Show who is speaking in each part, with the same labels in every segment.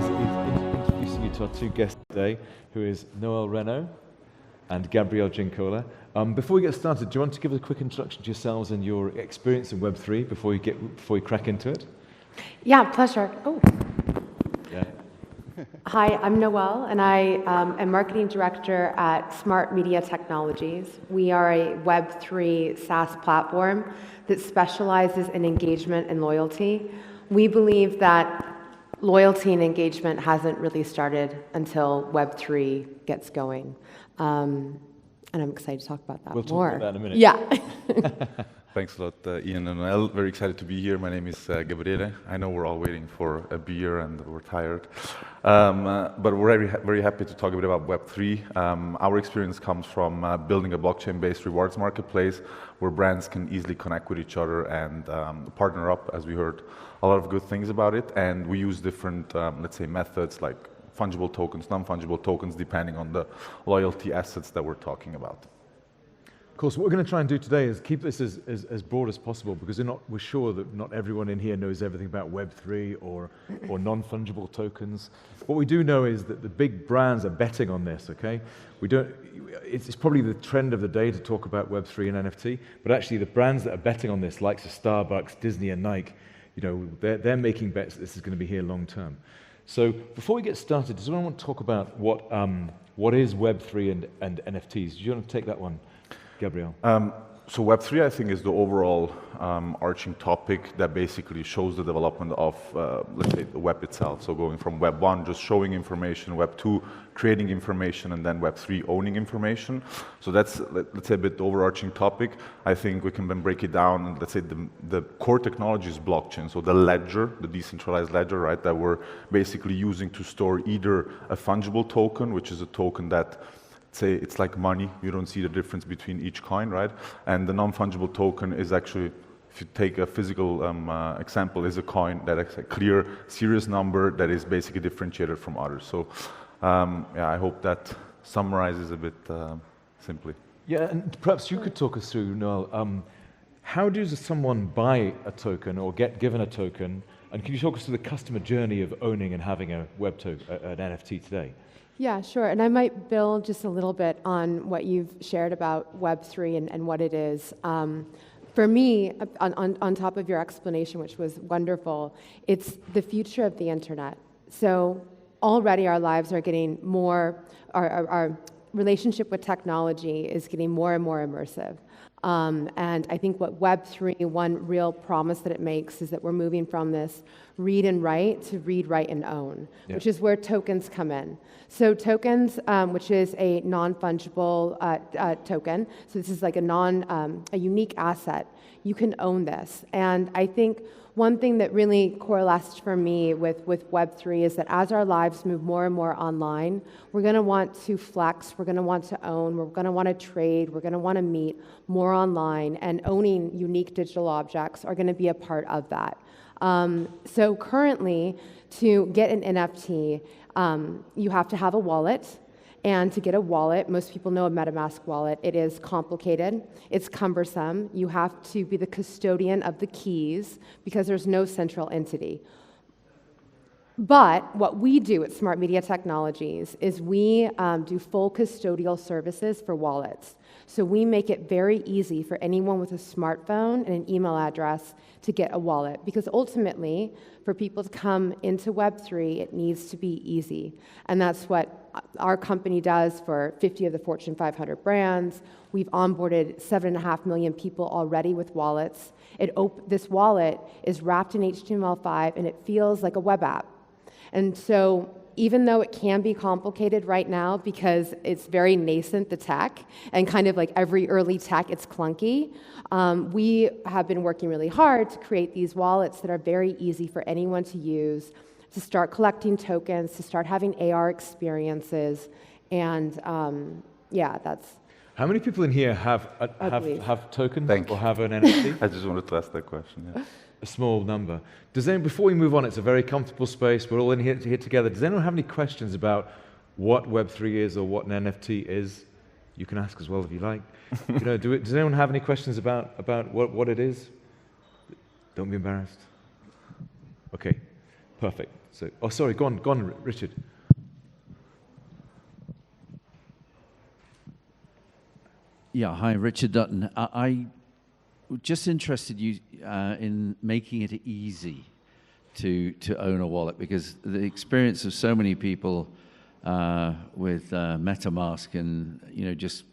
Speaker 1: introducing you to our two guests today, who is Noel Renaud and Gabrielle Gincola. Before we get started, do you want to give us a quick introduction to yourselves and your experience in Web3 before we crack into it?
Speaker 2: Yeah, pleasure. Oh.
Speaker 1: Yeah.
Speaker 2: Hi, I'm Noelle, and I am Marketing Director at Smart Media Technologies. We are a Web3 SaaS platform that specializes in engagement and loyalty. We believe that loyalty and engagement hasn't really started until Web3 gets going. And I'm excited to talk about that
Speaker 1: more. We'll talk about that in a minute.
Speaker 2: Yeah.
Speaker 3: Thanks a lot, Iain and Noel. Very excited to be here. My name is Gabriele. I know we're all waiting for a beer and we're tired. But we're very happy to talk a bit about Web3. Our experience comes from building a blockchain-based rewards marketplace where brands can easily connect with each other and partner up, as we heard a lot of good things about it. And we use different, let's say, methods like fungible tokens, non-fungible tokens, depending on the loyalty assets that we're talking about.
Speaker 1: Of course, what we're going to try and do today is keep this as broad as possible, because we're sure that not everyone in here knows everything about Web3 or non-fungible tokens. What we do know is that the big brands are betting on this, okay? It's probably the trend of the day to talk about Web3 and NFT, but actually the brands that are betting on this, like Starbucks, Disney, and Nike, they're making bets that this is going to be here long term. So before we get started, does anyone want to talk about what is Web3 and NFTs? Do you want to take that one, Gabrielle?
Speaker 3: So Web3, I think, is the overall arching topic that basically shows the development of, let's say, the web itself. So going from Web 1, just showing information, Web 2, creating information, and then Web 3, owning information. So that's, let's say, a bit the overarching topic. I think we can then break it down, and let's say the core technology is blockchain. So the ledger, the decentralized ledger, right, that we're basically using to store either a fungible token, which is a token that, say, it's like money, you don't see the difference between each coin, right? And the non-fungible token is actually, if you take a physical example, is a coin that has a clear serious number that is basically differentiated from others. So yeah, I hope that summarizes a bit simply.
Speaker 1: Yeah, and perhaps you could talk us through, Noel, how does someone buy a token or get given a token, and can you talk us through the customer journey of owning and having a web token, an NFT today?
Speaker 2: Yeah, sure. And I might build just a little bit on what you've shared about Web3 and what it is. For me, on top of your explanation, which was wonderful, it's the future of the internet. So already our lives are getting more, our relationship with technology is getting more and more immersive. And I think what Web3, one real promise that it makes is that we're moving from this read and write to read, write, and own, which is where tokens come in. So tokens, which is a non-fungible token, so this is like a unique asset. You can own this. And I think one thing that really correlates for me with Web3 is that as our lives move more and more online, we're going to want to flex, we're going to want to own, we're going to want to trade, we're going to want to meet more online, and owning unique digital objects are going to be a part of that. So currently, to get an NFT, you have to have a wallet. And to get a wallet, most people know a MetaMask wallet. It is complicated. It's cumbersome. You have to be the custodian of the keys because there's no central entity. But what we do at Smart Media Technologies is we do full custodial services for wallets. So we make it very easy for anyone with a smartphone and an email address to get a wallet, because ultimately, for people to come into Web3, it needs to be easy. And that's what our company does for 50 of the Fortune 500 brands. We've onboarded 7.5 million people already with wallets. This wallet is wrapped in HTML5, and it feels like a web app. And so even though it can be complicated right now because it's very nascent, the tech, and kind of like every early tech, it's clunky, we have been working really hard to create these wallets that are very easy for anyone to use, to start collecting tokens, to start having AR experiences, and yeah, that's...
Speaker 1: How many people in here have tokens or have an NFT?
Speaker 3: I just wanted to ask that question, yeah.
Speaker 1: A small number. Before we move on, it's a very comfortable space. We're all in here together. Does anyone have any questions about what Web3 is or what an NFT is? You can ask as well if you like. Does anyone have any questions about what it is? Don't be embarrassed. Okay, perfect. So, oh, sorry, go on, Richard.
Speaker 4: Yeah, hi, Richard Dutton. I just interested you in making it easy to own a wallet, because the experience of so many people with MetaMask and just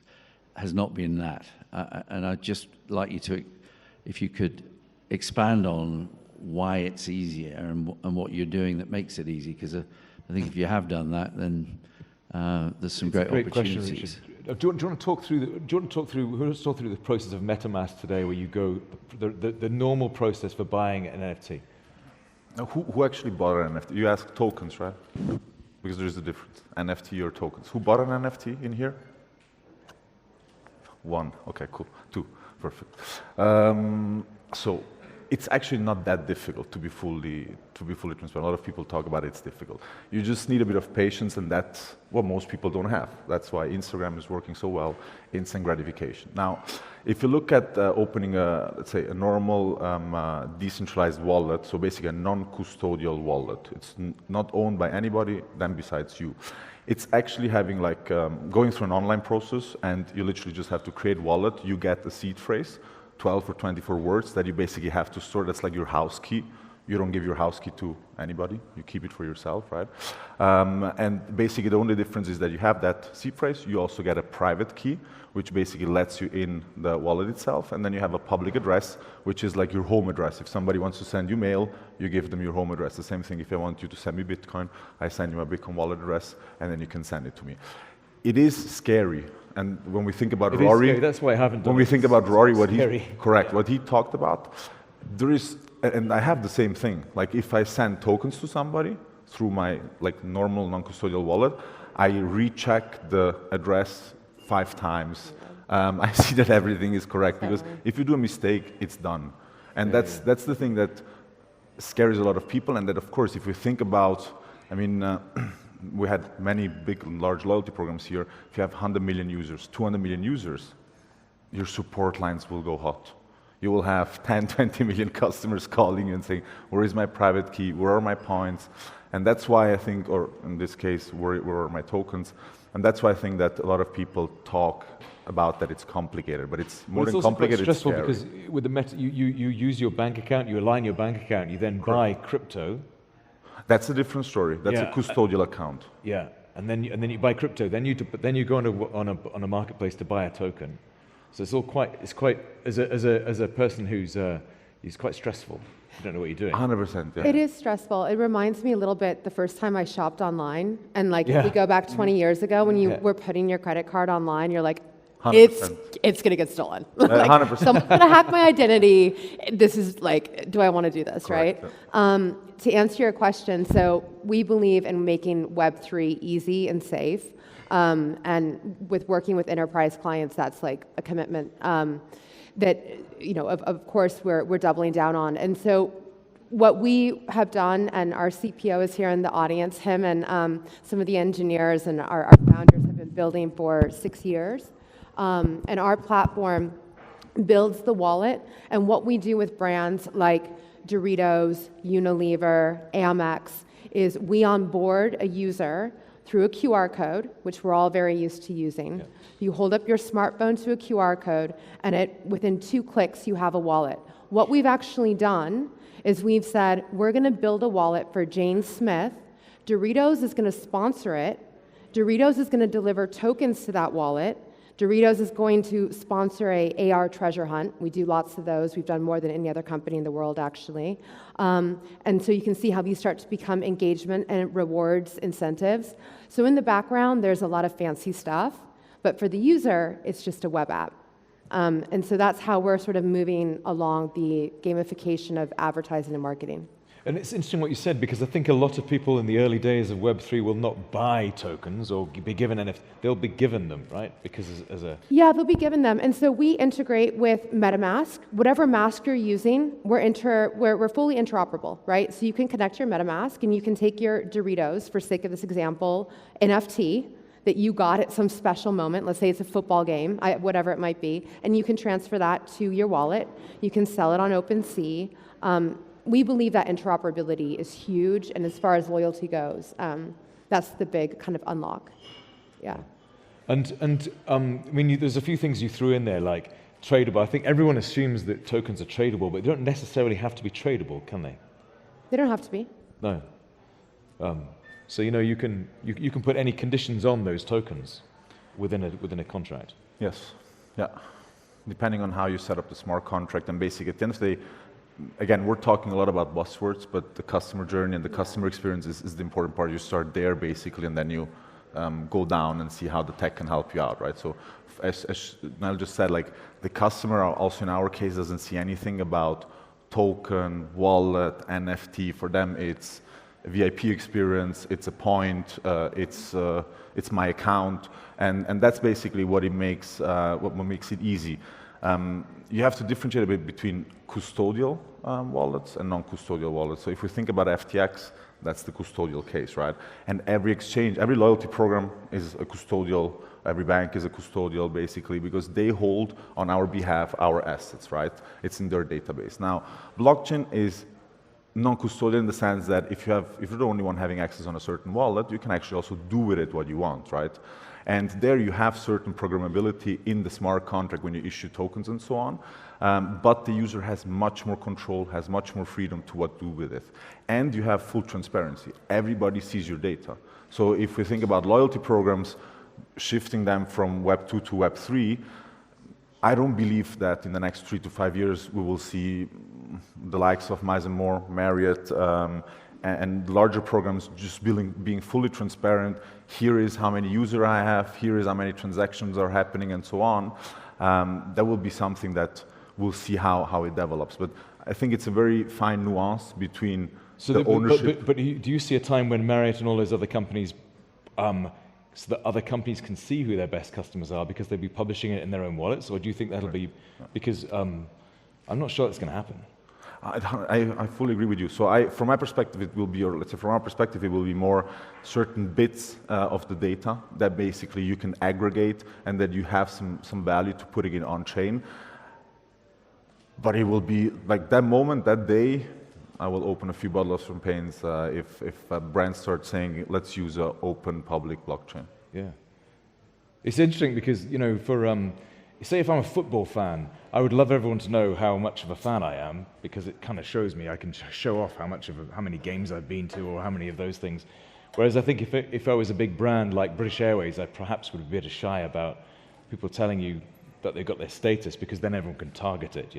Speaker 4: has not been that. And I'd just like you to, if you could expand on why it's easier and what you're doing that makes it easy, because I think if you have done that, then there's some great opportunities.
Speaker 1: Question, do you want to talk through the process of MetaMask today, where you go the normal process for buying an NFT?
Speaker 3: Now, who actually bought an NFT? You asked tokens, right? Because there's a difference. NFT or tokens. Who bought an NFT in here? One. Okay, cool. Two. Perfect. So it's actually not that difficult to be fully transparent. A lot of people talk about it's difficult. You just need a bit of patience, and that's what most people don't have. That's why Instagram is working so well, instant gratification. Now, if you look at opening let's say a normal decentralized wallet, so basically a non-custodial wallet, it's not owned by anybody then besides you. It's actually having going through an online process, and you literally just have to create wallet. You get a seed phrase, 12 or 24 words that you basically have to store. That's like your house key. You don't give your house key to anybody. You keep it for yourself, right? And basically the only difference is that you have that seed phrase. You also get a private key, which basically lets you in the wallet itself. And then you have a public address, which is like your home address. If somebody wants to send you mail, you give them your home address. The same thing if I want you to send me Bitcoin, I send you my Bitcoin wallet address, and then you can send it to me. It is scary. And when we think about Rory,
Speaker 1: that's why I haven't done
Speaker 3: when we think about Rory, what
Speaker 1: he
Speaker 3: he talked about, there is, and I have the same thing. Like if I send tokens to somebody through my normal non-custodial wallet, I recheck the address 5 times. I see that everything is correct, because if you do a mistake, it's done. And that's the thing that scares a lot of people. And that, of course, if we think about, we had many big, large loyalty programs here. If you have 100 million users, 200 million users, your support lines will go hot. You will have 10, 20 million customers calling you and saying, where is my private key? Where are my points? And that's why I think, or in this case, where are my tokens? And that's why I think that a lot of people talk about that it's complicated, but it's more than complicated,
Speaker 1: it's stressful, because with the you use your bank account, you align your bank account, you then buy crypto.
Speaker 3: That's a different story. That's a custodial account.
Speaker 1: Yeah, and then you buy crypto. Then you go on a marketplace to buy a token. So it's quite as a person who's quite stressful. You don't know what you're doing.
Speaker 3: 100%. Yeah.
Speaker 2: It is stressful. It reminds me a little bit the first time I shopped online, and if we go back 20 years ago when you were putting your credit card online, you're like,
Speaker 3: 100%.
Speaker 2: It's gonna get stolen.
Speaker 3: 100%.
Speaker 2: Someone's gonna hack my identity. This is do I want to do this?
Speaker 3: Correct.
Speaker 2: Right? To answer your question, so we believe in making Web3 easy and safe, and with working with enterprise clients, that's like a commitment that of course we're doubling down on. And so what we have done, and our CPO is here in the audience, him and some of the engineers and our founders have been building for 6 years. And our platform builds the wallet. And what we do with brands like Doritos, Unilever, Amex, is we onboard a user through a QR code, which we're all very used to using. Yeah. You hold up your smartphone to a QR code, and within 2 clicks, you have a wallet. What we've actually done is we've said, we're going to build a wallet for Jane Smith. Doritos is going to sponsor it. Doritos is going to deliver tokens to that wallet. Doritos is going to sponsor a AR treasure hunt. We do lots of those. We've done more than any other company in the world, actually. And so you can see how these start to become engagement and rewards incentives. So in the background, there's a lot of fancy stuff. But for the user, it's just a web app. And so that's how we're sort of moving along the gamification of advertising and marketing.
Speaker 1: And it's interesting what you said, because I think a lot of people in the early days of Web3 will not buy tokens or be given NFTs. They'll be given them, right? Because
Speaker 2: Yeah, they'll be given them. And so we integrate with MetaMask. Whatever mask you're using, we're fully interoperable, right? So you can connect your MetaMask, and you can take your Doritos, for sake of this example, NFT that you got at some special moment. Let's say it's a football game, whatever it might be, and you can transfer that to your wallet. You can sell it on OpenSea. we believe that interoperability is huge, and as far as loyalty goes, that's the big kind of unlock. Yeah.
Speaker 1: And I mean, there's a few things you threw in there, like tradable. I think everyone assumes that tokens are tradable, but they don't necessarily have to be tradable, can they?
Speaker 2: They don't have to be.
Speaker 1: No. So you can put any conditions on those tokens within a contract.
Speaker 3: Yes. Yeah. Depending on how you set up the smart contract, and basically at the end of the day, again, we're talking a lot about buzzwords, but the customer journey and the customer experience is the important part. You start there basically, and then you go down and see how the tech can help you out, right? So as Niall just said, like the customer also in our case doesn't see anything about token, wallet, NFT. For them, it's a VIP experience, it's a point, it's my account, and that's basically what makes it easy. You have to differentiate a bit between custodial wallets and non-custodial wallets. So if we think about FTX, that's the custodial case, right? And every exchange, every loyalty program is a custodial, every bank is a custodial basically, because they hold on our behalf our assets, right? It's in their database. Now, blockchain is non-custodial in the sense that if you're the only one having access on a certain wallet, you can actually also do with it what you want, right? And there you have certain programmability in the smart contract when you issue tokens and so on, but the user has much more control, has much more freedom to what to do with it. And you have full transparency. Everybody sees your data. So if we think about loyalty programs, shifting them from Web 2 to Web 3, I don't believe that in the next 3 to 5 years we will see the likes of Miles & More, Marriott, and larger programs just being fully transparent. Here is how many users I have, here is how many transactions are happening, and so on. That will be something that we'll see how it develops. But I think it's a very fine nuance between the ownership.
Speaker 1: But do you see a time when Marriott and all those other companies, so that other companies can see who their best customers are because they'll be publishing it in their own wallets? Or do you think that'll be, because I'm not sure that's going to happen.
Speaker 3: I fully agree with you. So from my perspective, it will be, or let's say from our perspective, it will be more certain bits of the data that basically you can aggregate and that you have some value to putting it on chain. But it will be like that moment, that day, I will open a few bottles of champagne if a brand starts saying, let's use an open public blockchain.
Speaker 1: Yeah. It's interesting because, say if I'm a football fan, I would love everyone to know how much of a fan I am because it kind of shows me, I can show off how many games I've been to or how many of those things. Whereas I think if I was a big brand like British Airways, I perhaps would be a bit shy about people telling you that they've got their status because then everyone can target it,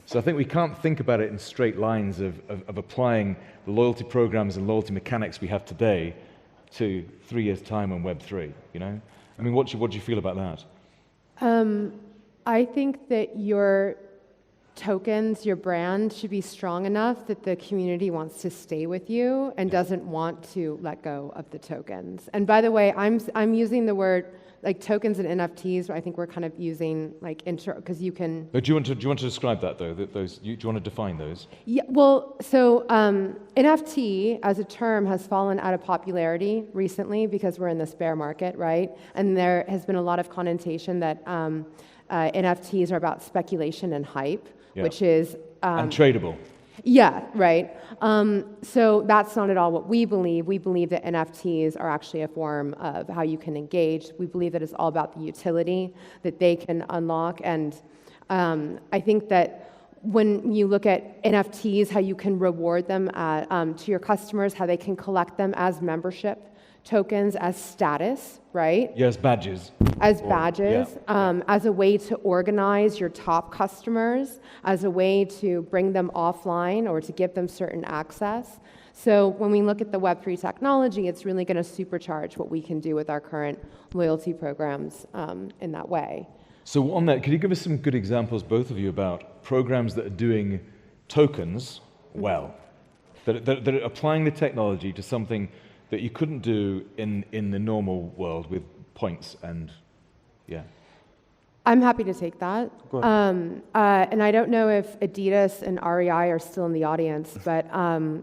Speaker 1: So I think we can't think about it in straight lines of applying the loyalty programs and loyalty mechanics we have today to 3 years' time on Web3, I mean, what do you feel about that?
Speaker 2: I think that your tokens, your brand, should be strong enough that the community wants to stay with you and doesn't want to let go of the tokens. And by the way, I'm using the word like tokens and NFTs. I think we're kind of using like because you can.
Speaker 1: But do you want to describe that though? Do you want to define those?
Speaker 2: Yeah. Well, so NFT as a term has fallen out of popularity recently because we're in this bear market, right? And there has been a lot of connotation that NFTs are about speculation and hype, which is
Speaker 1: and tradable.
Speaker 2: Yeah, right. So that's not at all what we believe. We believe that NFTs are actually a form of how you can engage. We believe that it's all about the utility that they can unlock. And I think that when you look at NFTs, how you can reward them to your customers, how they can collect them as membership tokens, as status, right?
Speaker 1: Yes, badges.
Speaker 2: As badges, as a way to organize your top customers, as a way to bring them offline or to give them certain access. So when we look at the Web3 technology, it's really going to supercharge what we can do with our current loyalty programs in that way.
Speaker 1: So on that, could you give us some good examples, both of you, about programs that are doing tokens well, that are applying the technology to something that you couldn't do in the normal world with points and,
Speaker 2: I'm happy to take that.
Speaker 3: Go ahead.
Speaker 2: And I don't know if Adidas and REI are still in the audience, but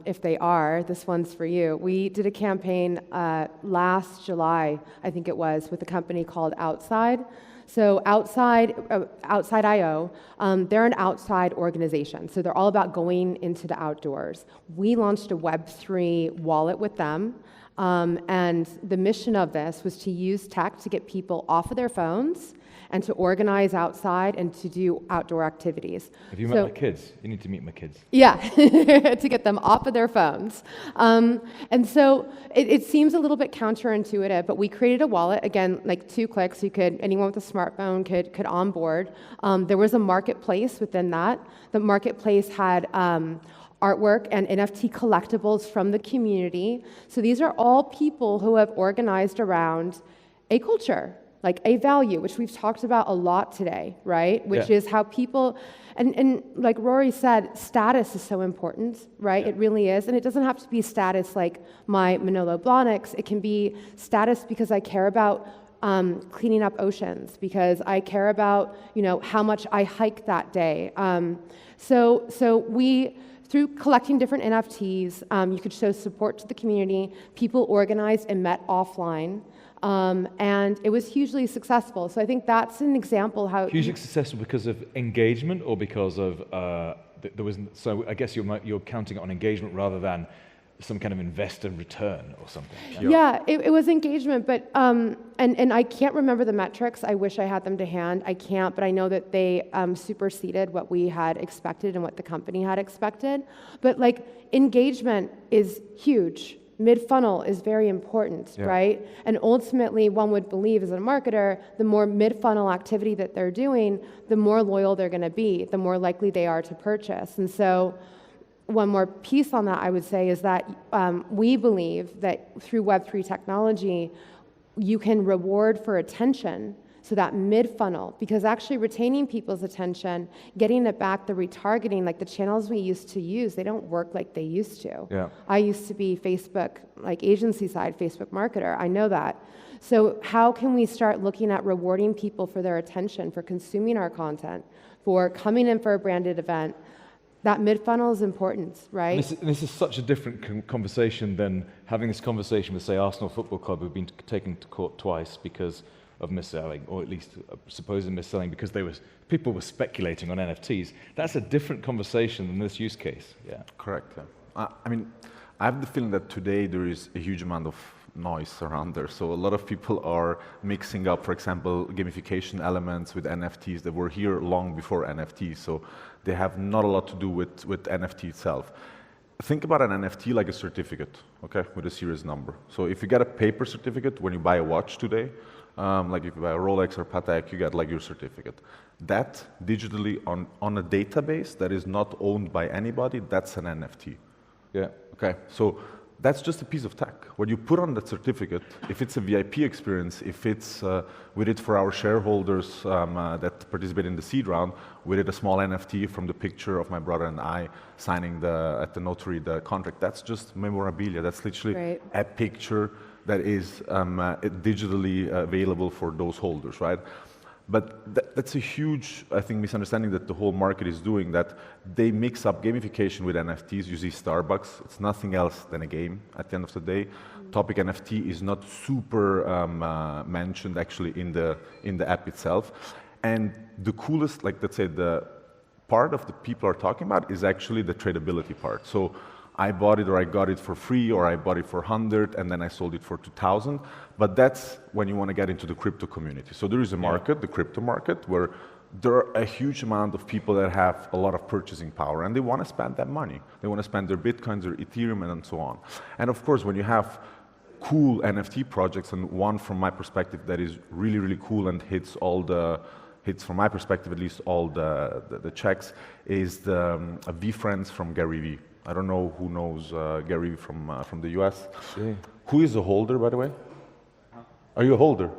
Speaker 2: if they are, this one's for you. We did a campaign last July, I think it was, with a company called Outside. So Outside IO, they're an outside organization. So they're all about going into the outdoors. We launched a Web3 wallet with them. And the mission of this was to use tech to get people off of their phones and to organize outside and to do outdoor activities.
Speaker 1: Have you met my kids? You need to meet my kids.
Speaker 2: Yeah, to get them off of their phones. And so it seems a little bit counterintuitive, but we created a wallet, again, like 2 clicks, anyone with a smartphone could onboard. There was a marketplace within that. The marketplace had artwork and NFT collectibles from the community. So these are all people who have organized around a culture, like a value, which we've talked about a lot today, right? Which is how people, and like Rory said, status is so important, right? Yeah. It really is. And it doesn't have to be status like my Manolo Blahniks. It can be status because I care about cleaning up oceans, because I care about, how much I hike that day. So we, through collecting different NFTs, you could show support to the community. People organized and met offline. And it was hugely successful. So I think that's an example how...
Speaker 1: Hugely successful because of engagement or because of... there was, so I guess you're counting on engagement rather than some kind of investor return or something.
Speaker 2: Yeah, it was engagement, but... And I can't remember the metrics. I wish I had them to hand. I can't, but I know that they superseded what we had expected and what the company had expected. But engagement is huge. Mid-funnel is very important, right? And ultimately, one would believe as a marketer, the more mid-funnel activity that they're doing, the more loyal they're going to be, the more likely they are to purchase. And so one more piece on that, I would say, is that we believe that through Web3 technology, you can reward for attention. So that mid-funnel, because actually retaining people's attention, getting it back, the retargeting, like the channels we used to use, they don't work like they used to.
Speaker 1: Yeah.
Speaker 2: I used to be Facebook, agency side Facebook marketer. I know that. So how can we start looking at rewarding people for their attention, for consuming our content, for coming in for a branded event? That mid-funnel is important, right?
Speaker 1: This is such a different conversation than having this conversation with, say, Arsenal Football Club, who've been taken to court twice because of mis-selling, or at least supposed mis-selling, because people were speculating on NFTs. That's a different conversation than this use case. Yeah,
Speaker 3: correct. Yeah. I have the feeling that today there is a huge amount of noise around there. So a lot of people are mixing up, for example, gamification elements with NFTs that were here long before NFTs. So they have not a lot to do with NFT itself. Think about an NFT like a certificate, okay, with a serious number. So if you get a paper certificate when you buy a watch today, like if you buy a Rolex or Patek, you get your certificate. That digitally on a database that is not owned by anybody, that's an NFT.
Speaker 1: Yeah.
Speaker 3: Okay, so that's just a piece of tech. What you put on that certificate, if it's a VIP experience, if it's we did for our shareholders that participate in the seed round, we did a small NFT from the picture of my brother and I signing at the notary the contract. That's just memorabilia. That's literally a picture that is digitally available for those holders, right? But that's a huge, I think, misunderstanding that the whole market is doing, that they mix up gamification with NFTs. You see Starbucks, it's nothing else than a game at the end of the day. Topic NFT is not super mentioned actually in the app itself. And the coolest, let's say the part of the people are talking about is actually the tradability part. So I bought it or I got it for free or I bought it for 100 and then I sold it for 2,000. But that's when you want to get into the crypto community. So there is a market, the crypto market, where there are a huge amount of people that have a lot of purchasing power and they want to spend that money. They want to spend their Bitcoins, their Ethereum, and so on. And of course, when you have cool NFT projects, and one from my perspective that is really, really cool and hits from my perspective at least all the checks, is the VFriends from Gary Vee. I don't know who knows Gary from the US.
Speaker 1: Yeah.
Speaker 3: Who is a holder, by the way? Huh? Are you a holder?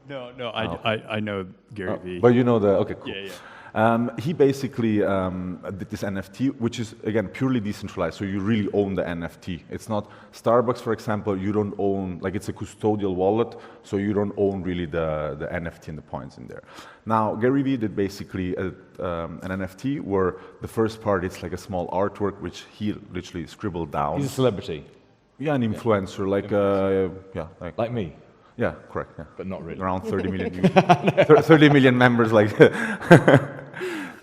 Speaker 5: No, I know Gary Vee.
Speaker 3: But you know okay, cool.
Speaker 5: Yeah.
Speaker 3: He basically did this NFT, which is, again, purely decentralized, so you really own the NFT. It's not Starbucks, for example, you don't own, it's a custodial wallet, so you don't own really the NFT and the points in there. Now, Gary Vee did basically an NFT where the first part is like a small artwork, which he literally scribbled down.
Speaker 1: He's a celebrity.
Speaker 3: Yeah, an influencer,
Speaker 1: like me.
Speaker 3: Yeah, correct. Yeah.
Speaker 1: but not really.
Speaker 3: Around 30 million, 30 million members. Like,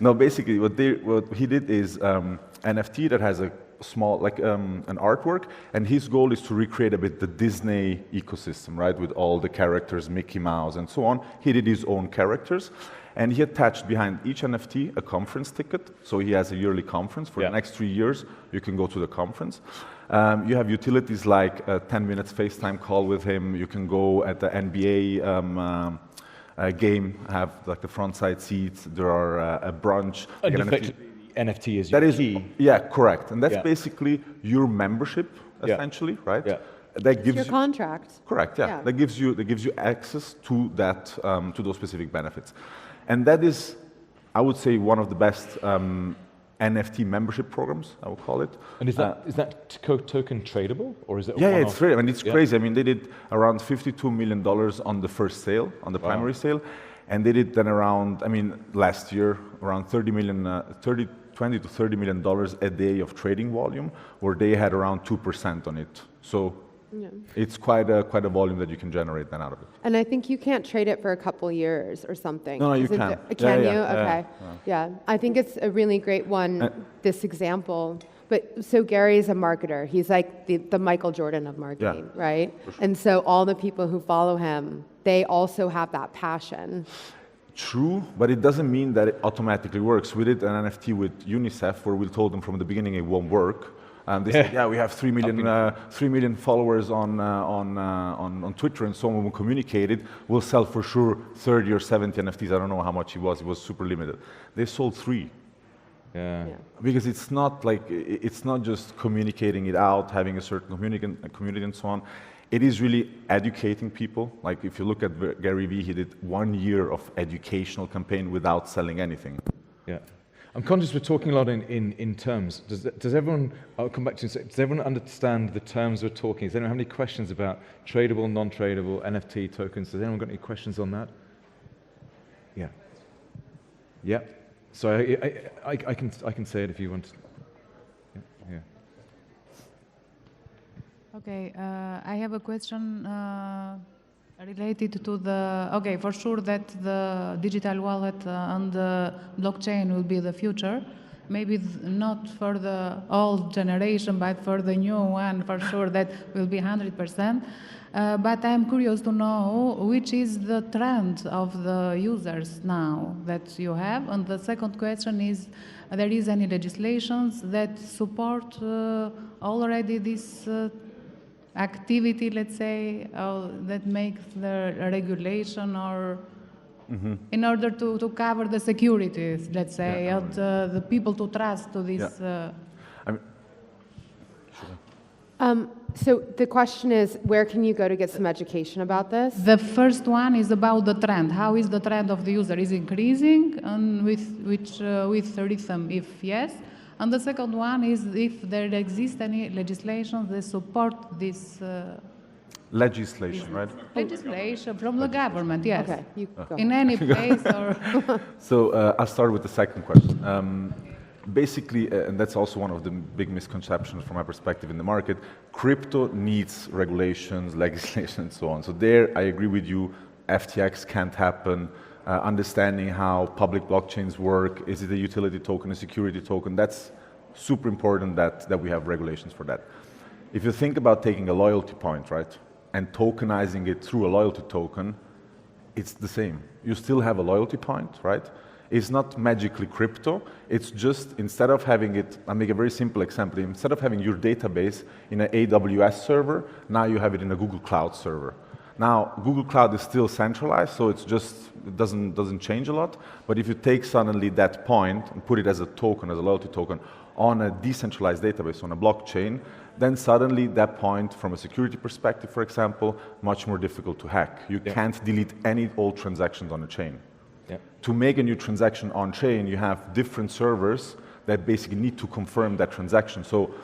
Speaker 3: no, basically, what he did is NFT that has a small, like an artwork, and his goal is to recreate a bit the Disney ecosystem, right, with all the characters, Mickey Mouse and so on. He did his own characters, and he attached behind each NFT a conference ticket. So he has a yearly conference for the next 3 years. You can go to the conference. You have utilities like a 10 minutes FaceTime call with him. You can go at the NBA game, have like the front side seats. There are a brunch.
Speaker 1: And
Speaker 3: like
Speaker 1: effectively, NFT is your key.
Speaker 3: Yeah, correct. And that's basically your membership, essentially, right?
Speaker 1: Yeah.
Speaker 2: That gives your contract.
Speaker 3: Correct. Yeah. That gives you access to that to those specific benefits, and that is, I would say, one of the best NFT membership programs, I would call it.
Speaker 1: And is that token tradable, or is it?
Speaker 3: Yeah, it's tradable. I mean, it's crazy. I mean, they did around $52 million on the first sale, on the primary sale, and they did then around, I mean, last year around 20 to $30 million a day of trading volume, where they had around 2% on it. So it's quite a volume that you can generate then out of it.
Speaker 2: And I think you can't trade it for a couple years or something.
Speaker 3: No, you can.
Speaker 2: Can you? Okay. Yeah. I think it's a really great one, this example. But so Gary's a marketer. He's like the Michael Jordan of marketing, right? Sure. And so all the people who follow him, they also have that passion.
Speaker 3: True, but it doesn't mean that it automatically works. We did an NFT with UNICEF where we told them from the beginning it won't work. They said, yeah, we have 3 million followers on Twitter, and so when we communicated, we'll sell for sure 30 or 70 NFTs. I don't know how much it was super limited. They sold 3.
Speaker 1: Yeah.
Speaker 3: Because it's not just communicating it out, having a certain community and so on. It is really educating people. Like if you look at Gary Vee, he did 1 year of educational campaign without selling anything.
Speaker 1: Yeah. I'm conscious we're talking a lot in terms. Does everyone, I'll come back to you, does everyone understand the terms we're talking? Does anyone have any questions about tradable, non-tradable, NFT tokens? Has anyone got any questions on that? Yeah. Yeah. So I can say it if you want. Yeah.
Speaker 6: Okay, I have a question related to the, okay, for sure that the digital wallet and the blockchain will be the future. Maybe not for the old generation, but for the new one, for sure that will be 100%. But I'm curious to know which is the trend of the users now that you have. And the second question is, there is any legislations that support already this activity, let's say, that makes the regulation or in order to cover the securities, let's say, and the people to trust to this.
Speaker 2: So the question is, where can you go to get some education about this?
Speaker 6: The first one is about the trend. How is the trend of the user? Is increasing, and with rhythm, if yes? And the second one is if there exists any legislation that support this.
Speaker 3: Legislation, right?
Speaker 6: Legislation from the government, yes.
Speaker 2: Okay, you go.
Speaker 6: In any place or.
Speaker 3: So I'll start with the second question. Basically, and that's also one of the big misconceptions from my perspective in the market, crypto needs regulations, legislation, and so on. So there, I agree with you, FTX can't happen. Understanding how public blockchains work, is it a utility token, a security token, that's super important that we have regulations for that. If you think about taking a loyalty point, right, and tokenizing it through a loyalty token, it's the same. You still have a loyalty point, right? It's not magically crypto. It's just, instead of having it, I'll make a very simple example. Instead of having your database in an AWS server, now you have it in a Google Cloud server. Now, Google Cloud is still centralized, so it doesn't change a lot. But if you take suddenly that point and put it as a token, as a loyalty token, on a decentralized database, on a blockchain, then suddenly that point, from a security perspective, for example, much more difficult to hack. You can't delete any old transactions on a chain. To make a new transaction on chain, you have different servers that basically need to confirm that transaction. So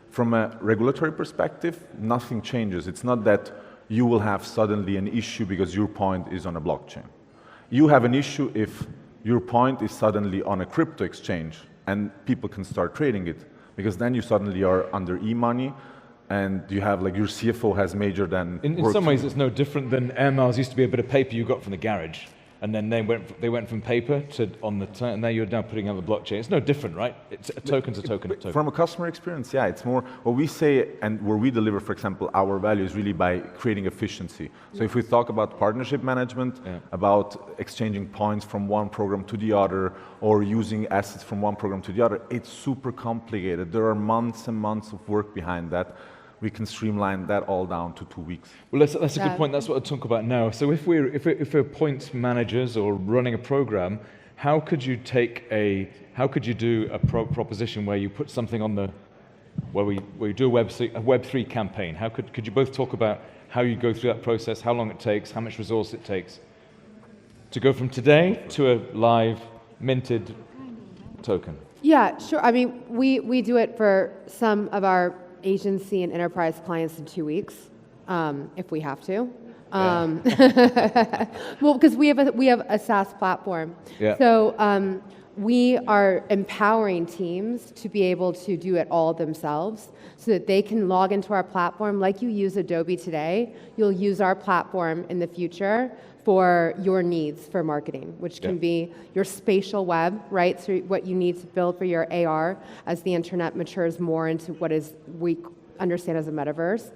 Speaker 3: from a regulatory perspective, nothing changes. It's not that you will have suddenly an issue because your point is on a blockchain. You have an issue if your point is suddenly on a crypto exchange and people can start trading it, because then you suddenly are under e-money, and you have like your CFO has major than.
Speaker 1: In some ways, it's no different than air miles used to be a bit of paper you got from the garage, and then they went from paper to and now you're now putting on the blockchain. It's no different, right? It's a token's a token, a token.
Speaker 3: From a customer experience, yeah, it's more what we say and where we deliver, for example, our value is really by creating efficiency. So if we talk about partnership management, about exchanging points from one program to the other, or using assets from one program to the other, it's super complicated. There are months and months of work behind that. We can streamline that all down to 2 weeks.
Speaker 1: Well, that's a good point. That's what I'll talk about now. So if we're points managers or running a program, how could you do a proposition where you put something on where we do a Web3 campaign? How could you both talk about how you go through that process, how long it takes, how much resource it takes to go from today to a live minted token? Yeah, sure. I mean, we do it for some of our agency and enterprise clients in 2 weeks, if we have to. Well, because we have a SaaS platform. Yeah. So we are empowering teams to be able to do it all themselves so that they can log into our platform. Like you use Adobe today, you'll use our platform in the future for your needs for marketing, which can be your spatial web, right? So what you need to build for your AR as the internet matures more into what we understand as a metaverse.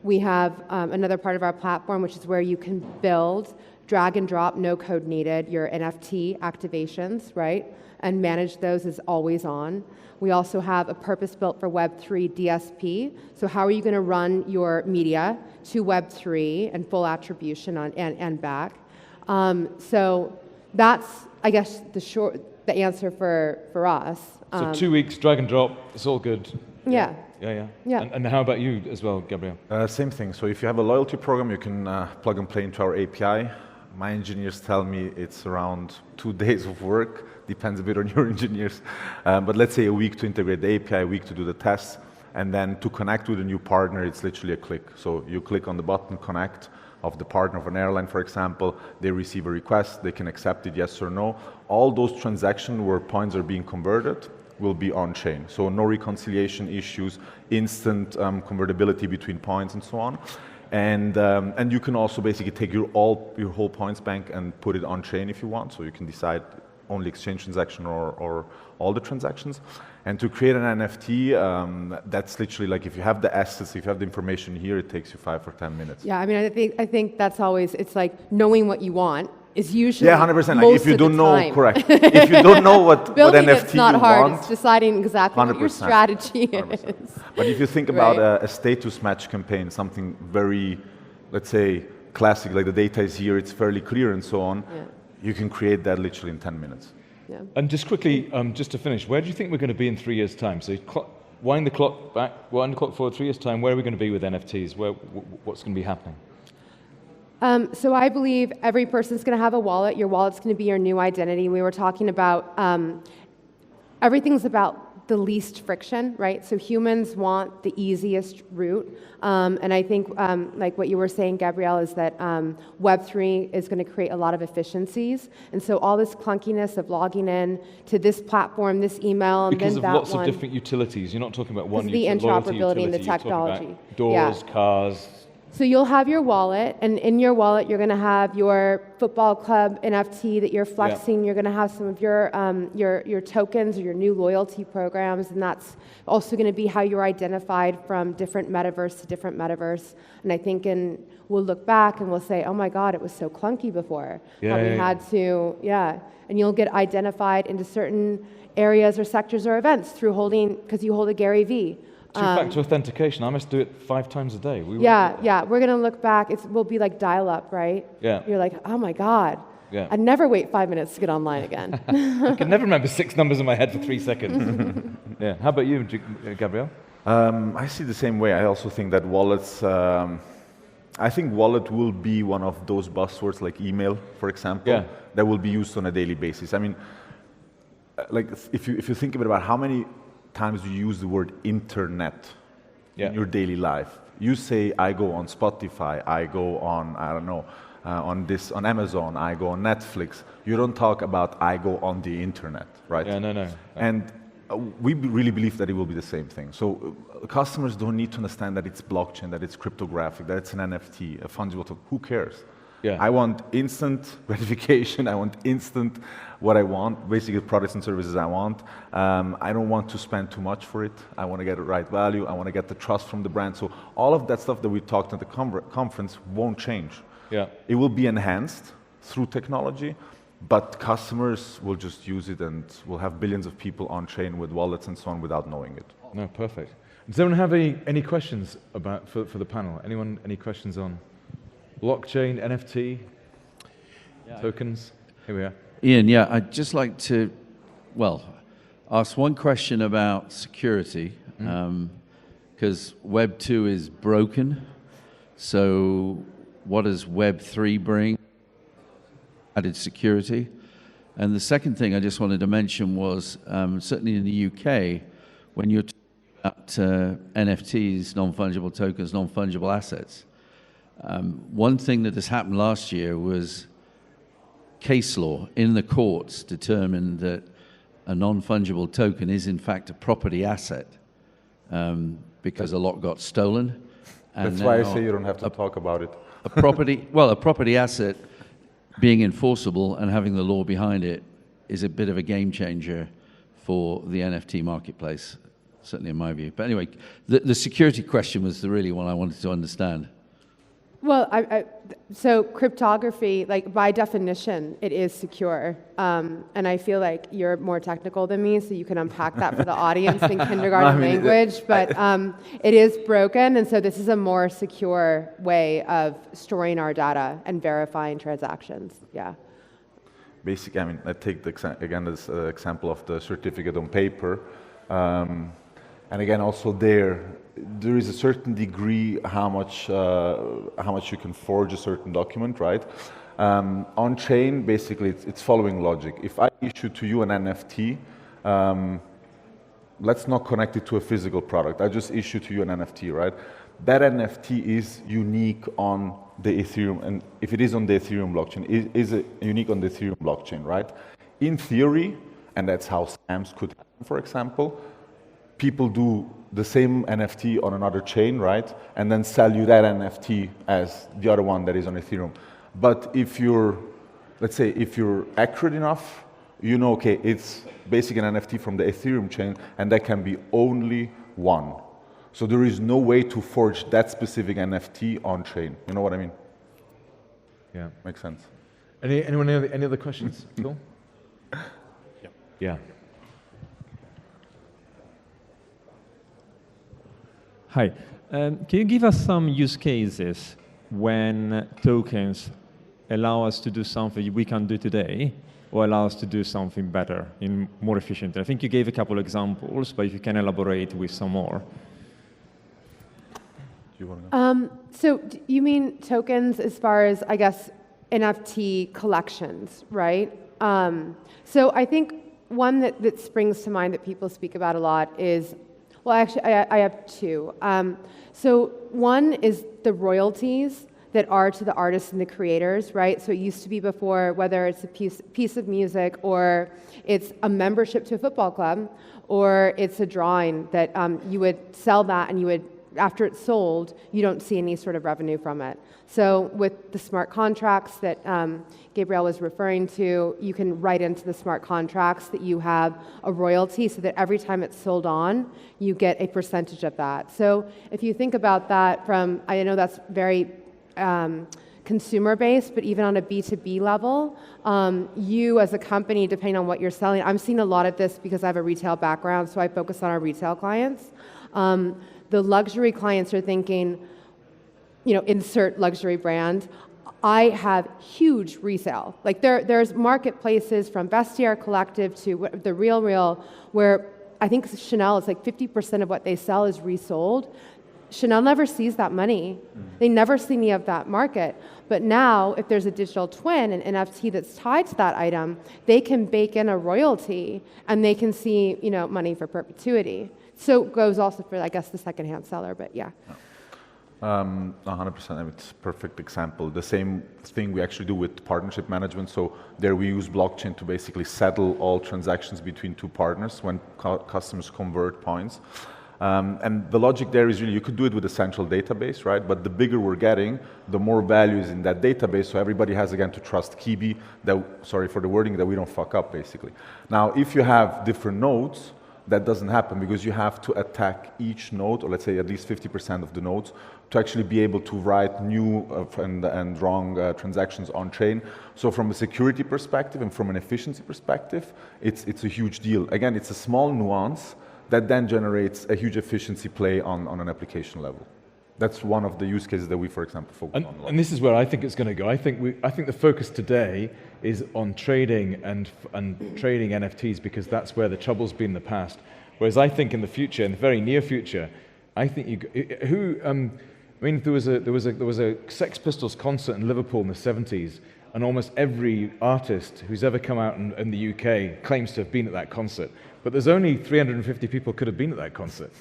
Speaker 1: We have another part of our platform, which is where you can build, drag and drop, no code needed, your NFT activations, right? And manage those as always on. We also have a purpose-built for Web3 DSP. So how are you going to run your media to Web3 and full attribution on and back? So that's, I guess, the answer for us. So 2 weeks, drag and drop, it's all good.
Speaker 2: Yeah.
Speaker 1: Yeah. And how about you as well, Gabriel?
Speaker 3: Same thing. So if you have a loyalty program, you can plug and play into our API. My engineers tell me it's around 2 days of work. Depends a bit on your engineers. But let's say a week to integrate the API, a week to do the tests. And then to connect with a new partner, it's literally a click. So you click on the button, connect, of the partner of an airline, for example. They receive a request. They can accept it, yes or no. All those transactions where points are being converted will be on-chain. So no reconciliation issues, instant convertibility between points and so on. And you can also basically take your whole points bank and put it on-chain if you want. So you can decide only exchange transaction or all the transactions. And to create an NFT, that's literally like if you have the assets, if you have the information here, it takes you 5 or 10 minutes.
Speaker 2: Yeah, I mean, I think that's always, it's like knowing what you want is usually
Speaker 3: 100%. Like if you don't know, correct. If you don't know what NFT
Speaker 2: it's not
Speaker 3: you
Speaker 2: hard.
Speaker 3: want,
Speaker 2: it's deciding exactly 100%. What your strategy
Speaker 3: 100%.
Speaker 2: is.
Speaker 3: But if you think about a status match campaign, something very, let's say, classic, like the data is here, it's fairly clear and so on, you can create that literally in 10 minutes.
Speaker 1: Yeah. And just quickly, just to finish, where do you think we're going to be in 3 years' time? So wind the clock back, wind the clock forward 3 years' time, where are we going to be with NFTs? What's going to be happening?
Speaker 2: So I believe every person's going to have a wallet. Your wallet's going to be your new identity. We were talking about everything's about the least friction, right? So humans want the easiest route. And I think, like what you were saying, Gabrielle, is that Web3 is going to create a lot of efficiencies. And so all this clunkiness of logging in to this platform, this email, and
Speaker 1: because
Speaker 2: then that
Speaker 1: of lots
Speaker 2: one.
Speaker 1: of different utilities. You're not talking about one
Speaker 2: the interoperability and the technology.
Speaker 1: Doors, cars.
Speaker 2: So you'll have your wallet, and in your wallet, you're going to have your football club NFT that you're flexing. You're going to have some of your tokens or your new loyalty programs, and that's also going to be how you're identified from different metaverse to different metaverse. And I think we'll look back and we'll say, oh my God, it was so clunky before. And you'll get identified into certain areas or sectors or events through because you hold a Gary V.
Speaker 1: Two-factor authentication. I must do it 5 times a day.
Speaker 2: We're going to look back. We'll be like dial-up, right? Yeah. You're like, oh my God. Yeah. I'd never wait 5 minutes to get online again.
Speaker 1: I can never remember 6 numbers in my head for 3 seconds. Yeah. How about you, Gabriel?
Speaker 3: I see the same way. I also think that wallets. I think wallet will be one of those buzzwords like email, for example, that will be used on a daily basis. I mean, like if you think about how many times you use the word internet in your daily life. You say, I go on Spotify, I go on, I don't know, on Amazon, I go on Netflix. You don't talk about I go on the internet, right?
Speaker 1: Yeah, no.
Speaker 3: And we really believe that it will be the same thing. So customers don't need to understand that it's blockchain, that it's cryptographic, that it's an NFT, a fungible token. Who cares?
Speaker 1: Yeah.
Speaker 3: I want instant gratification. I want instant what I want, basically products and services I want. I don't want to spend too much for it. I want to get the right value. I want to get the trust from the brand. So all of that stuff that we talked at the conference won't change.
Speaker 1: Yeah.
Speaker 3: It will be enhanced through technology, but customers will just use it and we'll have billions of people on chain with wallets and so on without knowing it.
Speaker 1: No, perfect. Does anyone have any questions about for the panel? Anyone, any questions on blockchain, NFT, tokens? Here we are.
Speaker 4: Iain, yeah, I'd just like to, well, ask one question about security, because Web 2 is broken. So what does Web 3 bring? Added security. And the second thing I just wanted to mention was, certainly in the UK, when you're talking about NFTs, non-fungible tokens, non-fungible assets, one thing that has happened last year was case law in the courts determined that a non-fungible token is in fact a property asset because a lot got stolen. And
Speaker 3: that's why I say you don't have to talk about it.
Speaker 4: A property asset being enforceable and having the law behind it is a bit of a game changer for the NFT marketplace, certainly in my view. But anyway, the security question was the really one I wanted to understand.
Speaker 2: Well, so cryptography, like by definition, it is secure. And I feel like you're more technical than me, so you can unpack that for the audience in kindergarten language. But it is broken, and so this is a more secure way of storing our data and verifying transactions. Yeah.
Speaker 3: Basically, I mean, I take again this example of the certificate on paper. And again, also there is a certain degree how much you can forge a certain document, right? On chain, basically, it's following logic. If I issue to you an NFT, let's not connect it to a physical product. I just issue to you an NFT, right? That NFT is unique on the Ethereum, and if it is on the Ethereum blockchain, is it unique on the Ethereum blockchain, right? In theory, and that's how scams could happen, for example, people do the same NFT on another chain, right? And then sell you that NFT as the other one that is on Ethereum. But if you're, let's say, if you're accurate enough, you know, okay, it's basically an NFT from the Ethereum chain, and that can be only one. So there is no way to forge that specific NFT on chain. You know what I mean?
Speaker 1: Yeah.
Speaker 3: Makes sense.
Speaker 1: Anyone any other questions? Phil? Yeah.
Speaker 7: Hi. Can you give us some use cases when tokens allow us to do something we can do today or allow us to do something better and more efficient? I think you gave a couple examples, but if you can elaborate with some more.
Speaker 3: Do you want to go?
Speaker 2: So you mean tokens as far as, I guess, NFT collections, right? So I think one that springs to mind that people speak about a lot is, well, actually, I have two. So one is the royalties that are to the artists and the creators, right? So it used to be before, whether it's a piece of music or it's a membership to a football club or it's a drawing that you would sell that and you would, after it's sold, you don't see any sort of revenue from it. So with the smart contracts that Gabriel was referring to, you can write into the smart contracts that you have a royalty so that every time it's sold on, you get a percentage of that. So if you think about that from, I know that's very consumer-based, but even on a B2B level, you as a company, depending on what you're selling, I'm seeing a lot of this because I have a retail background, so I focus on our retail clients. The luxury clients are thinking, you know, insert luxury brand. I have huge resale. Like there's marketplaces from Vestiaire Collective to the Real, where I think Chanel is like 50% of what they sell is resold. Chanel never sees that money. They never see any of that market. But now, if there's a digital twin, an NFT that's tied to that item, they can bake in a royalty and they can see, you know, money for perpetuity. So it goes also for, I guess, the secondhand seller, but yeah.
Speaker 3: 100%. I mean, it's a perfect example. The same thing we actually do with partnership management. So there we use blockchain to basically settle all transactions between two partners when customers convert points. And the logic there is really, you could do it with a central database, right? But the bigger we're getting, the more value is in that database. So everybody has, again, to trust Kibi, that, sorry for the wording, that we don't fuck up, basically. Now, if you have different nodes, that doesn't happen because you have to attack each node, or let's say at least 50% of the nodes, to actually be able to write new and wrong transactions on chain. So from a security perspective and from an efficiency perspective, it's a huge deal. Again, it's a small nuance that then generates a huge efficiency play on an application level. That's one of the use cases that we, for example, focus on a lot.
Speaker 1: And this is where I think it's going to go. I think the focus today is on trading and trading NFTs, because that's where the trouble's been in the past. Whereas I think in the future, in the very near future, I think there was a Sex Pistols concert in Liverpool in the 70s, and almost every artist who's ever come out in the UK claims to have been at that concert. But there's only 350 people could have been at that concert.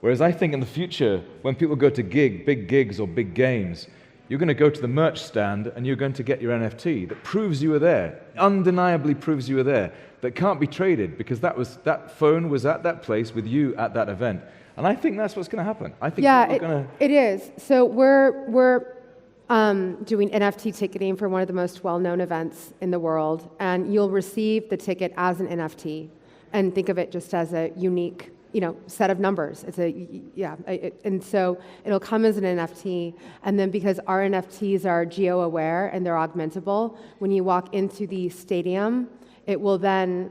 Speaker 1: Whereas I think in the future, when people go to big gigs or big games, you're going to go to the merch stand and you're going to get your NFT that proves you were there, undeniably proves you were there, that can't be traded because that phone was at that place with you at that event. And I think that's what's going to happen. I think
Speaker 2: it is. So we're doing NFT ticketing for one of the most well-known events in the world, and you'll receive the ticket as an NFT, and think of it just as a unique, set of numbers. And so it'll come as an NFT, and then because our NFTs are geo-aware and they're augmentable, when you walk into the stadium, it will then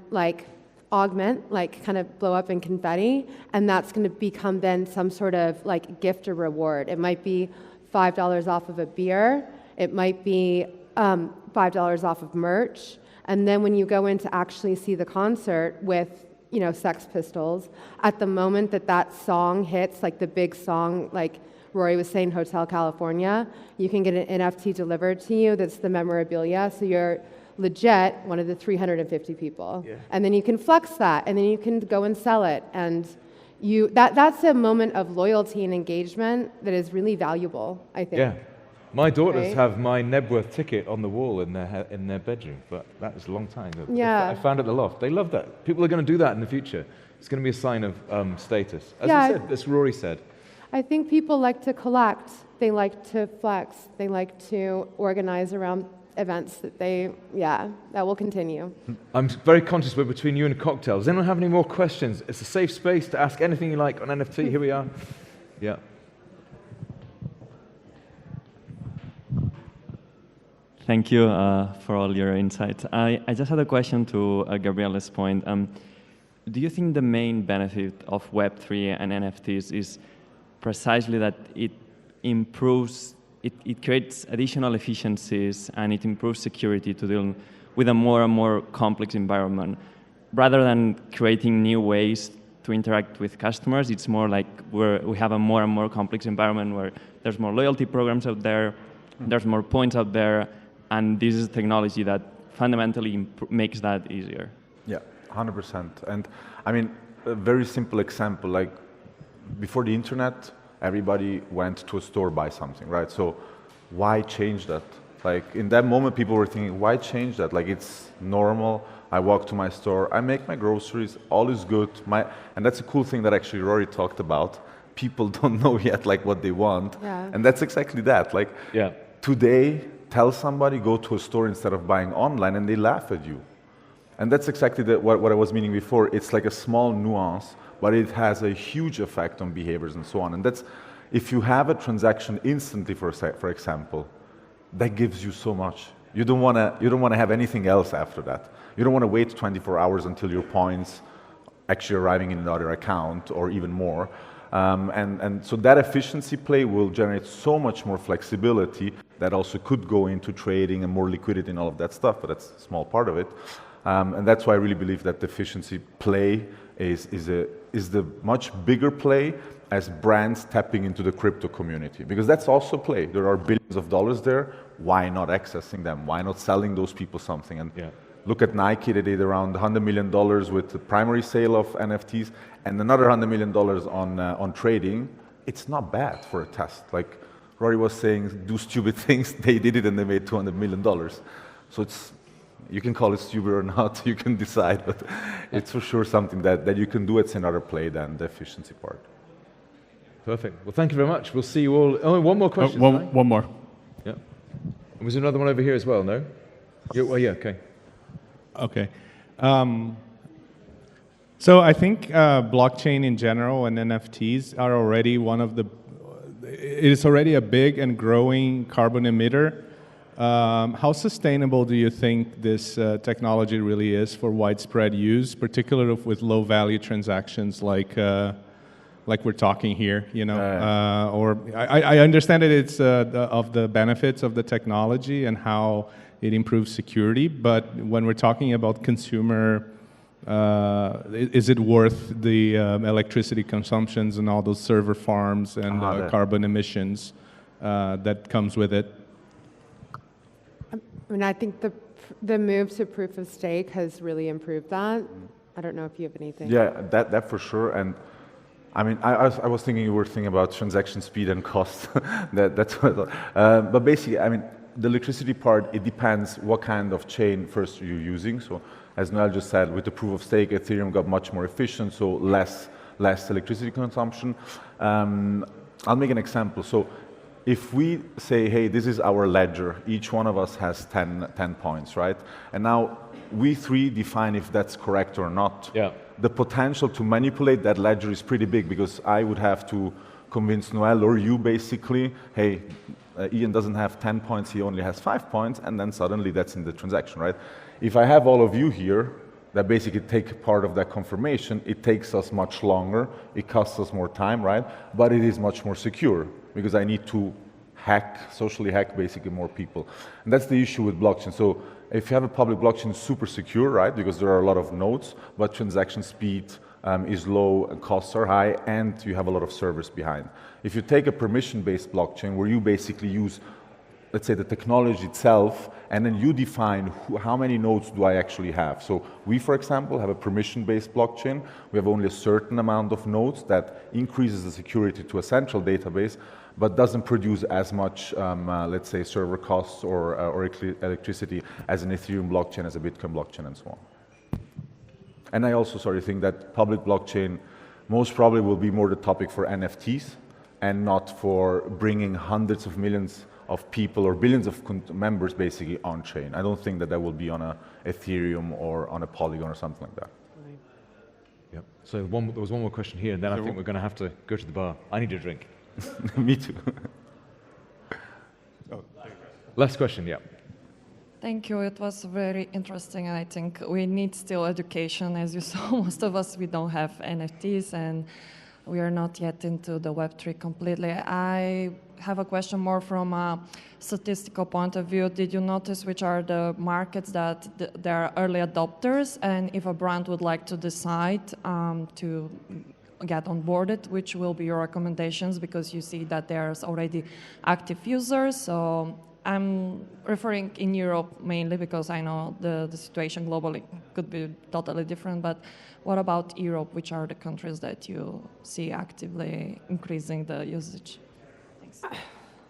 Speaker 2: augment, kind of blow up in confetti, and that's going to become then some sort of gift or reward. It might be $5 off of a beer, it might be $5 off of merch, and then when you go in to actually see the concert with Sex Pistols, at the moment that song hits, the big song, Rory was saying, Hotel California, you can get an NFT delivered to you that's the memorabilia, so you're legit one of the 350 people. Yeah. And then you can flex that, and then you can go and sell it, and that's a moment of loyalty and engagement that is really valuable, I think.
Speaker 1: Yeah. My daughters have my Nebworth ticket on the wall in their bedroom, but that was a long time.
Speaker 2: Yeah.
Speaker 1: I found it at the loft. They love that. People are going to do that in the future. It's going to be a sign of status. As you said, as Rory said.
Speaker 2: I think people like to collect. They like to flex. They like to organize around events that will continue.
Speaker 1: I'm very conscious we're between you and a cocktail. Does anyone have any more questions? It's a safe space to ask anything you like on NFT. Here we are. Yeah.
Speaker 8: Thank you for all your insights. I just had a question to Gabriela's point. Do you think the main benefit of Web3 and NFTs is precisely that it improves, it creates additional efficiencies and it improves security to deal with a more and more complex environment? Rather than creating new ways to interact with customers, it's more like we have a more and more complex environment where there's more loyalty programs out there, there's more points out there, and this is technology that fundamentally makes that easier. Yeah,
Speaker 3: 100%. And I mean, a very simple example, before the internet, everybody went to a store, buy something, right? So why change that? In that moment, people were thinking, why change that? It's normal. I walk to my store, I make my groceries, all is good. And that's a cool thing that actually Rory talked about. People don't know yet what they want. Yeah. And that's exactly that. Today, tell somebody, go to a store instead of buying online, and they laugh at you. And that's exactly what I was meaning before. It's like a small nuance, but it has a huge effect on behaviors and so on. And that's, if you have a transaction instantly, for example, that gives you so much. You don't want to have anything else after that. You don't want to wait 24 hours until your points actually arriving in another account or even more. And so that efficiency play will generate so much more flexibility that also could go into trading and more liquidity and all of that stuff, but that's a small part of it. And that's why I really believe that the efficiency play is the much bigger play as brands tapping into the crypto community, because that's also play. There are billions of dollars there. Why not accessing them? Why not selling those people something? And look at Nike, they did around $100 million with the primary sale of NFTs and another $100 million on trading. it's not bad for a test. Like Rory was saying, do stupid things. They did it and they made $200 million. So it's, you can call it stupid or not, you can decide, but it's for sure something that you can do. It's another play than the efficiency part.
Speaker 1: Perfect. Well, thank you very much. We'll see you all. Oh, one more question.
Speaker 5: One more.
Speaker 1: Yeah. And was there another one over here as well, no? Yeah, well, yeah, okay.
Speaker 9: Okay. So I think blockchain in general and NFTs are already it is already a big and growing carbon emitter. How sustainable do you think this technology really is for widespread use, particularly with low value transactions like we're talking here, you know? Or I understand that it's of the benefits of the technology and how it improves security, but when we're talking about consumer, is it worth the electricity consumptions and all those server farms and carbon emissions that comes with it?
Speaker 2: I mean, I think the move to proof of stake has really improved that. I don't know if you have anything.
Speaker 3: Yeah, that for sure. And I mean, I was thinking you were thinking about transaction speed and cost. That's what I thought. But basically, I mean, the electricity part, it depends what kind of chain first you're using. So as Noel just said, with the proof of stake, Ethereum got much more efficient, so less electricity consumption. I'll make an example. So if we say, hey, this is our ledger, each one of us has 10 points, right? And now we three define if that's correct or not.
Speaker 1: Yeah.
Speaker 3: The potential to manipulate that ledger is pretty big, because I would have to convince Noel or you basically, hey, Iain doesn't have 10 points, he only has 5 points, and then suddenly that's in the transaction, right? If I have all of you here that basically take part of that confirmation, it takes us much longer, it costs us more time, right? But it is much more secure, because I need to socially hack basically more people. And that's the issue with blockchain. So if you have a public blockchain, it's super secure, right? Because there are a lot of nodes, but transaction speed is low, costs are high, and you have a lot of servers behind. If you take a permission-based blockchain where you basically use, let's say, the technology itself, and then you define how many nodes do I actually have. So we, for example, have a permission-based blockchain. We have only a certain amount of nodes that increases the security to a central database, but doesn't produce as much, let's say, server costs or electricity as an Ethereum blockchain, as a Bitcoin blockchain, and so on. And I also think that public blockchain most probably will be more the topic for NFTs and not for bringing hundreds of millions of people or billions of members basically on chain. I don't think that will be on a Ethereum or on a Polygon or something like that.
Speaker 1: Right. Yep. So there was one more question here, and then I think we're going to have to go to the bar. I need a drink.
Speaker 3: Me too.
Speaker 1: Last question, yeah.
Speaker 10: Thank you. It was very interesting. I think we need still education. As you saw, most of us, we don't have NFTs, and we are not yet into the Web3 completely. I have a question more from a statistical point of view. Did you notice which are the markets that there are early adopters, and if a brand would like to decide to get onboarded, which will be your recommendations, because you see that there's already active users? So I'm referring in Europe mainly, because I know the situation globally could be totally different, but what about Europe? Which are the countries that you see actively increasing the usage? Thanks.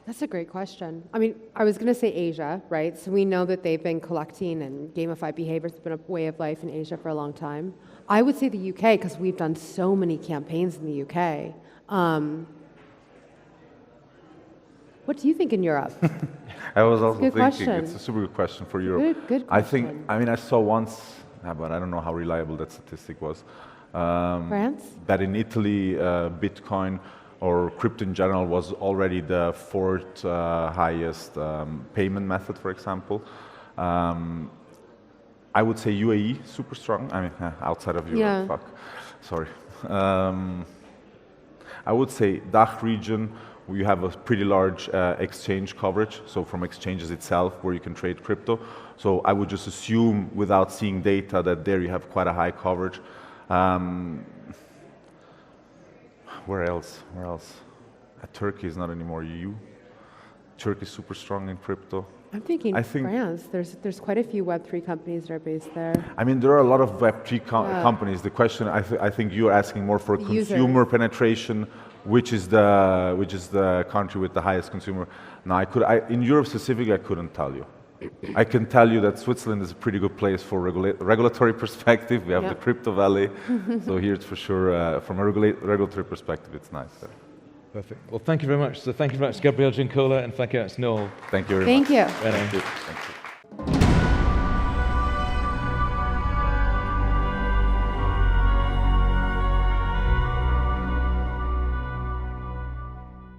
Speaker 2: That's a great question. I mean, I was going to say Asia, right? So we know that they've been collecting and gamified behaviors. It's been a way of life in Asia for a long time. I would say the UK, because we've done so many campaigns in the UK. What do you think in Europe?
Speaker 3: I was also thinking,
Speaker 2: question.
Speaker 3: It's a super good question for Europe.
Speaker 2: Good question.
Speaker 3: I saw once, but I don't know how reliable that statistic was.
Speaker 2: France?
Speaker 3: That in Italy, Bitcoin or crypto in general was already the fourth highest payment method, for example. I would say UAE, super strong. I mean, outside of Europe, fuck. Sorry. I would say DACH region, you have a pretty large exchange coverage, so from exchanges itself where you can trade crypto. So I would just assume, without seeing data, that there you have quite a high coverage. Where else? Turkey is not anymore EU. Turkey is super strong in crypto.
Speaker 2: I think France. There's quite a few Web3 companies that are based there.
Speaker 3: I mean, there are a lot of Web3 companies. The question, I think you're asking more for consumer penetration which is the country with the highest consumer. Now, in Europe specifically, I couldn't tell you. I can tell you that Switzerland is a pretty good place for regulatory perspective. We have the Crypto Valley, so here it's for sure, from a regulatory perspective, it's nice.
Speaker 1: Perfect. Well, thank you very much. So thank you very much, Gabriele Giancola, and thank you very much, Noel.
Speaker 3: Thank you very much.
Speaker 2: Thank you.
Speaker 3: Thank you. Thank you.